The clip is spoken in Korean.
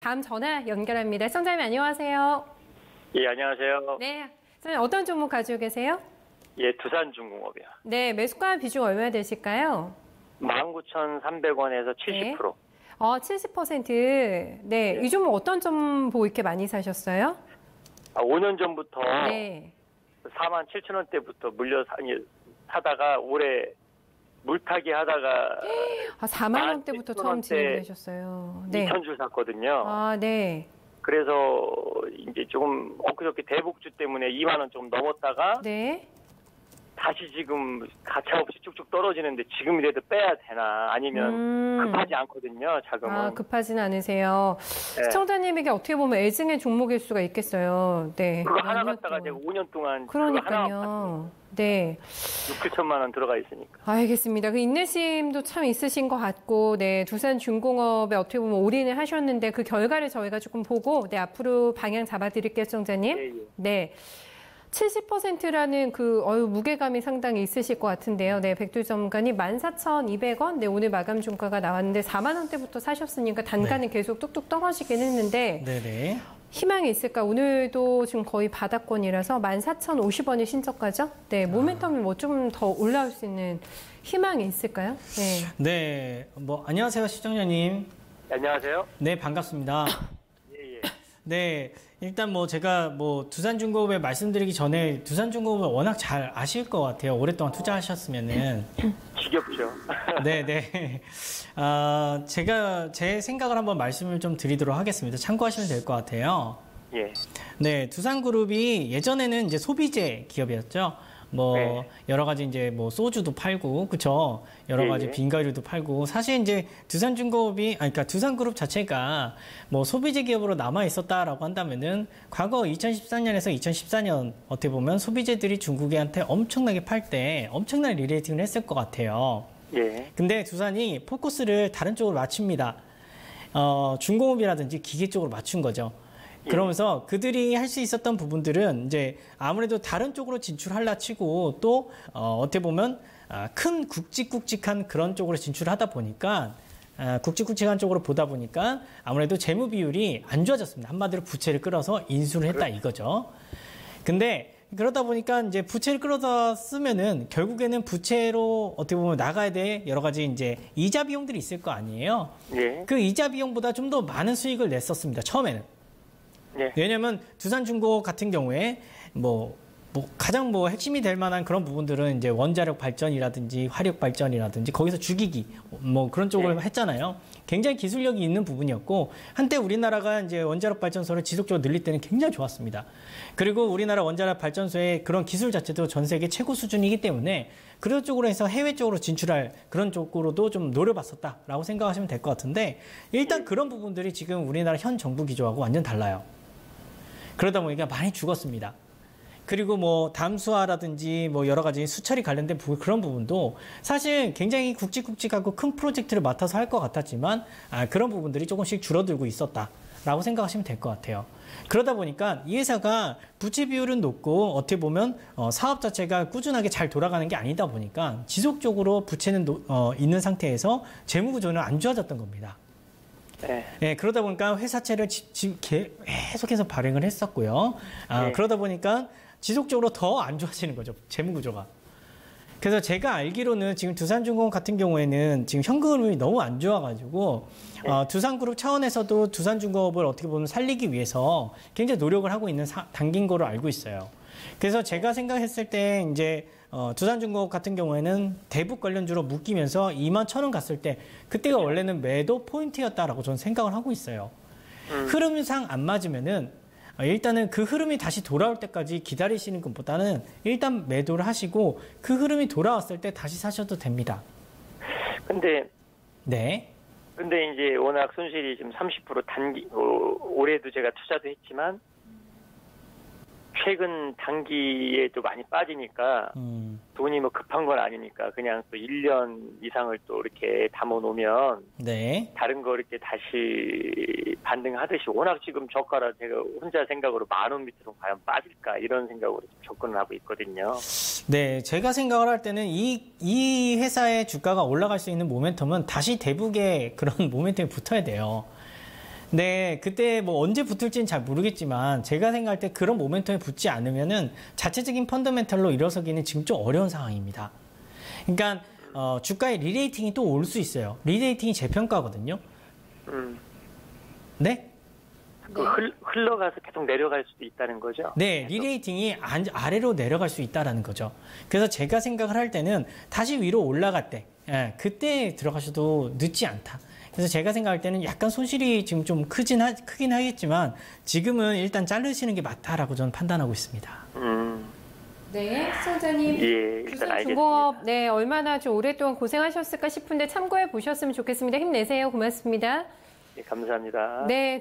다음 전화 연결합니다. 시청자님 안녕하세요. 예, 안녕하세요. 네, 선생님 어떤 종목 가지고 계세요? 예, 두산중공업이요. 네, 매수가 비중 얼마나 되실까요? 19,300원에서 70%. 70%. 네, 이 종목 어떤 점 보고 이렇게 많이 사셨어요? 5년 전부터 네. 47,000원대부터 사다가 올해 물타기 하다가 4만 원대부터 처음 진입되셨어요. 네. 2,000줄 샀거든요. 네. 그래서 이제 조금 엊그저께 대복주 때문에 2만 원 좀 넘었다가 네. 다시 지금 가차없이 쭉쭉 떨어지는데 지금이라도 빼야 되나 아니면 급하지 않거든요, 자금은. 급하진 않으세요. 네. 시청자님에게 어떻게 보면 애증의 종목일 수가 있겠어요. 네. 그거 하나 갖다가 제가 5년 동안 그러니까요. 네. 6, 7천만 원 들어가 있으니까. 알겠습니다. 그 인내심도 참 있으신 것 같고, 네. 두산중공업에 어떻게 보면 올인을 하셨는데 그 결과를 저희가 조금 보고, 네. 앞으로 방향 잡아드릴게요, 시청자님. 예. 네. 70%라는 무게감이 상당히 있으실 것 같은데요. 네, 백두점간이 14,200원. 네, 오늘 마감 종가가 나왔는데 4만 원대부터 사셨으니까 단가는 계속 뚝뚝 떨어지긴 했는데. 네네. 희망이 있을까? 오늘도 지금 거의 바닥권이라서 14,050원이 신저가죠? 네, 모멘텀이 뭐 좀 더 올라올 수 있는 희망이 있을까요? 네. 네, 안녕하세요, 시청자님. 안녕하세요. 네, 반갑습니다. 예. 네, 일단 제가 두산중공업에 말씀드리기 전에 두산중공업을 워낙 잘 아실 것 같아요. 오랫동안 투자하셨으면은. 지겹죠. 네. 제가 제 생각을 한번 말씀을 좀 드리도록 하겠습니다. 참고하시면 될 것 같아요. 예. 네, 두산그룹이 예전에는 이제 소비재 기업이었죠. 네. 여러 가지 이제 소주도 팔고, 그쵸? 여러 가지 빈과류도 팔고, 사실 이제 그러니까 두산그룹 자체가 소비재 기업으로 남아 있었다라고 한다면은 과거 2014년에서 2014년 어떻게 보면 소비재들이 중국한테 엄청나게 팔 때 엄청난 리레이팅을 했을 것 같아요. 예. 근데 두산이 포커스를 다른 쪽으로 맞춥니다. 중공업이라든지 기계 쪽으로 맞춘 거죠. 그러면서 그들이 할 수 있었던 부분들은 이제 아무래도 다른 쪽으로 진출하려 치고 또 어떻게 보면 큰 굵직굵직한 그런 쪽으로 진출하다 보니까 굵직굵직한 쪽으로 보다 보니까 아무래도 재무 비율이 안 좋아졌습니다. 한마디로 부채를 끌어서 인수를 했다 이거죠. 근데 그러다 보니까 이제 부채를 끌어다 쓰면은 결국에는 부채로 어떻게 보면 나가야 될 여러 가지 이제 이자 비용들이 있을 거 아니에요. 예. 그 이자 비용보다 좀 더 많은 수익을 냈었습니다. 처음에는. 예. 왜냐하면 두산중공업 같은 경우에 가장 핵심이 될 만한 그런 부분들은 이제 원자력 발전이라든지 화력 발전이라든지 거기서 주기기 그런 쪽을 했잖아요. 굉장히 기술력이 있는 부분이었고 한때 우리나라가 이제 원자력 발전소를 지속적으로 늘릴 때는 굉장히 좋았습니다. 그리고 우리나라 원자력 발전소의 그런 기술 자체도 전 세계 최고 수준이기 때문에 그런 쪽으로 해서 해외 쪽으로 진출할 그런 쪽으로도 좀 노려봤었다라고 생각하시면 될 것 같은데 일단 그런 부분들이 지금 우리나라 현 정부 기조하고 완전 달라요. 그러다 보니까 많이 죽었습니다. 그리고 담수화라든지 여러 가지 수처리 관련된 그런 부분도 사실 굉장히 굵직굵직하고 큰 프로젝트를 맡아서 할 것 같았지만 그런 부분들이 조금씩 줄어들고 있었다라고 생각하시면 될 것 같아요. 그러다 보니까 이 회사가 부채 비율은 높고 어떻게 보면 사업 자체가 꾸준하게 잘 돌아가는 게 아니다 보니까 지속적으로 부채는 있는 상태에서 재무 구조는 안 좋아졌던 겁니다. 네, 그러다 보니까 회사채를 계속해서 발행을 했었고요. 그러다 보니까 지속적으로 더 안 좋아지는 거죠. 재무 구조가. 그래서 제가 알기로는 지금 두산중공업 같은 경우에는 지금 현금 흐름이 너무 안 좋아가지고 두산그룹 차원에서도 두산중공업을 어떻게 보면 살리기 위해서 굉장히 노력을 하고 있는 단계인 거로 알고 있어요. 그래서 제가 생각했을 때 이제 두산중공업 같은 경우에는 대북 관련주로 묶이면서 21,000원 갔을 때 그때가 원래는 매도 포인트였다라고 저는 생각을 하고 있어요. 흐름상 안 맞으면은 일단은 그 흐름이 다시 돌아올 때까지 기다리시는 것보다는 일단 매도를 하시고 그 흐름이 돌아왔을 때 다시 사셔도 됩니다. 근데 이제 워낙 손실이 지금 30% 올해도 제가 투자도 했지만 최근 단기에도 많이 빠지니까 돈이 급한 건 아니니까 그냥 또 1년 이상을 또 이렇게 담아 놓으면 다른 거 이렇게 다시 반등하듯이 워낙 지금 저가라 제가 혼자 생각으로 10,000원 밑으로 과연 빠질까 이런 생각으로 접근을 하고 있거든요. 네, 제가 생각을 할 때는 이 회사의 주가가 올라갈 수 있는 모멘텀은 다시 대북의 그런 모멘텀이 붙어야 돼요. 네, 그때 뭐 언제 붙을지는 잘 모르겠지만 제가 생각할 때 그런 모멘텀에 붙지 않으면은 자체적인 펀더멘털로 일어서기는 지금 좀 어려운 상황입니다. 그러니까 주가의 리레이팅이 또 올 수 있어요. 리레이팅이 재평가거든요. 네? 그 흘러가서 계속 내려갈 수도 있다는 거죠? 네, 리레이팅이 아래로 내려갈 수 있다는 거죠. 그래서 제가 생각을 할 때는 다시 위로 올라갈 때, 그때 들어가셔도 늦지 않다. 그래서 제가 생각할 때는 약간 손실이 지금 좀 크긴 하겠지만 지금은 일단 자르시는 게 맞다라고 저는 판단하고 있습니다. 네, 시청자님. 예, 일단 알겠습니다. 중공업, 네, 얼마나 좀 오랫동안 고생하셨을까 싶은데 참고해 보셨으면 좋겠습니다. 힘내세요. 고맙습니다. 네, 감사합니다. 네.